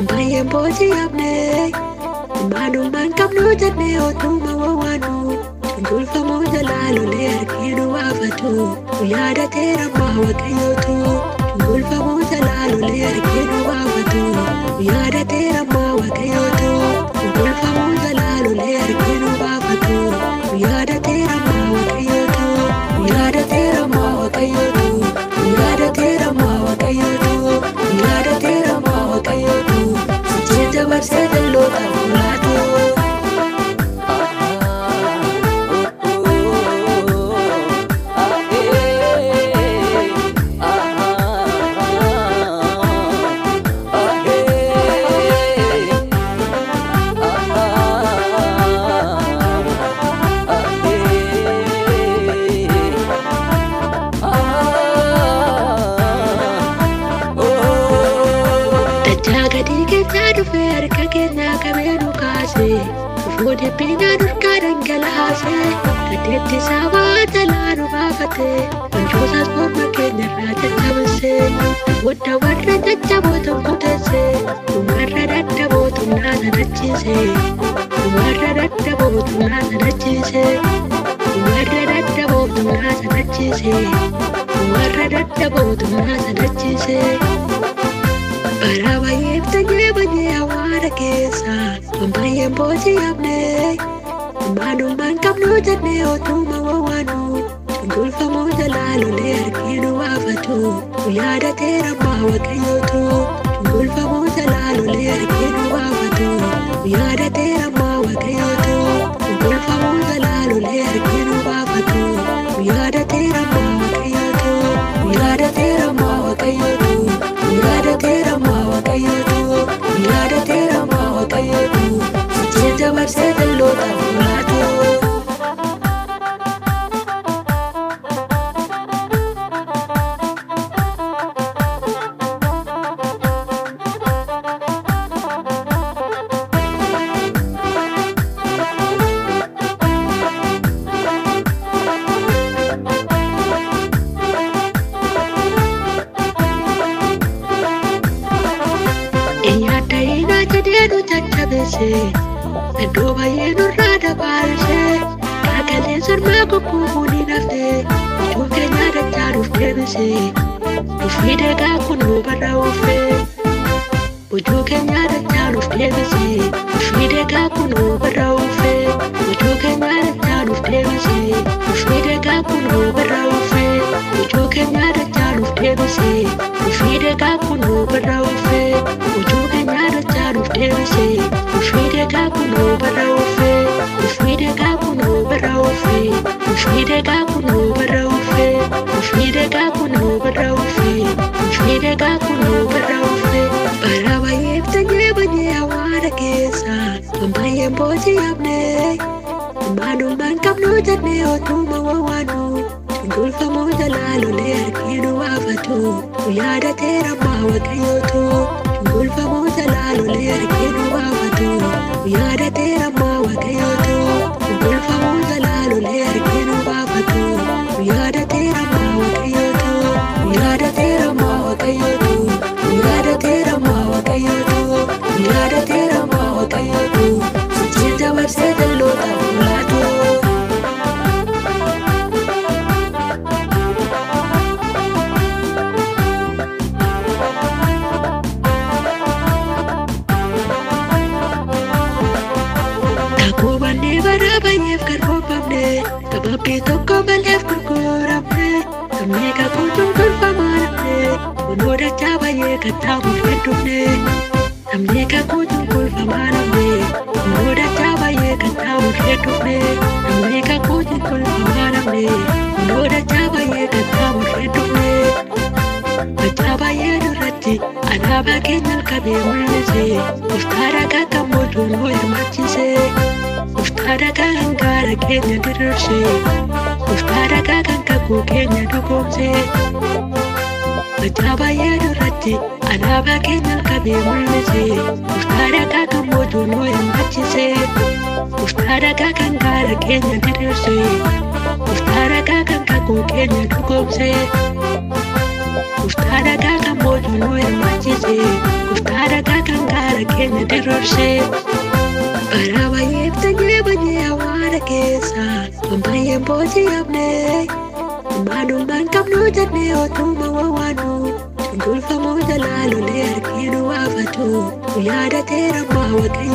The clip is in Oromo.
Bayang boji abne, manu man kam no jane o tu mawanu. Tungul famo jalalu leer kinu wafatu, uyada tera mawa kayo tu. Tungul famo jalalu leer kinu wafatu, uyada tera mawa kayo tu. Tungul famo jalalu leer kinu wafatu, uyada tera mawa kayo tu. Uyada tera mawa kayo tu, uyada tera mawa kayo tu, uyada tera mawa kayo tu. Verse del loca mulato. Ufode pina durkaran galase, kadete sabata lanu bafate, anjosas forma kenya rata tabase, wada warra jaja botum kutase, warra datta botum nana nachise, warra datta botum nana nachise, warra datta botum nana nachise, warra datta botum nana nachise. Para bayep tanye banye awara kesa, bayang boji abne, manu man kam no jane o tu mawanu. Tungul famo jalalu leer kinu wafatu, uyada tera mawa kayo tu. Tungul famo jalalu leer kinu wafatu, uyada tera mawa kayo tu. Tungul famo jalalu leer kinu wafatu, uyada tera mawa kayo tu. Uyada tera mawa kayo tu, uyada tera mawa kayo tu, uyada tera mawa kayo tu. Verse del loca mulato. Ella taina jadenu chachabese. Endo bayenu rada balse, kakale sarma kukuni nafte, chuke nyada charuf debese, ufide ka kunu bara ufe, ujuke nyada charuf debese, ufide ka kunu bara ufe, ujuke nyada charuf debese, ufide ka kunu bara ufe, ujuke nyada charuf debese, ufide ka kunu bara ufe, ujuke nyada charuf debese, ufide ka kunu bara ufe, ufide ka kunu bara ufe, ufide ka kunu bara ufe, ufide ka kunu bara ufe, ufide ka kunu bara ufe. Para bayep tanye banye awara kesa, bayang boji abne, manu man kam no jane o tu mawanu. Tungul famo jalalu leer kinu wafatu, uyada tera mawa kayo tu. Tungul famo jalalu leer kinu wafatu, uyada tera mawa kayo tu. Tungul famo jalalu leer kinu wafatu, uyada tera mawa kayo tu. Uyada tera mawa kayo tu, uyada tera mawa kayo tu, uyada tera mawa kayo tu. Sujita verse del loca mulato. Tapi toko balef kurkuramne, kami ka kujung kurfamarne, unoda cabaye katamu fedumne, kami ka kujung kurfamarne. dhufne namni kakkuutti tolfamaa namne hundoo dachaa baay'ee qaxxaamurree dhufne dachaa baay'ee duratti alaabaa keenya qabee mul'ise uftaadha kan mootuu nu hirmaachise uftaadha kan gaara keenya diriirse uftaadha kan kakkuu keenya dhugoomse dachaa baay'ee duratti alaabaa keenya qabee mul'ise uftaadha kan mootuu nu hirmaachise uftaadha kan gaara keenya diriirse uftaadha kan kakkuu keenya dhugoomse uftaadha kan mootuu nu hirmaachise uftaadha kan gaara keenya diriirse bara baay'eef tanyee baay'ee hawaara keessa kan baay'een boojii hafne maanumaan qabnu jennee otuma wawaanu Tulfamuu jalaa lolee harkiinu waafatu yaadateera maa waaqayyo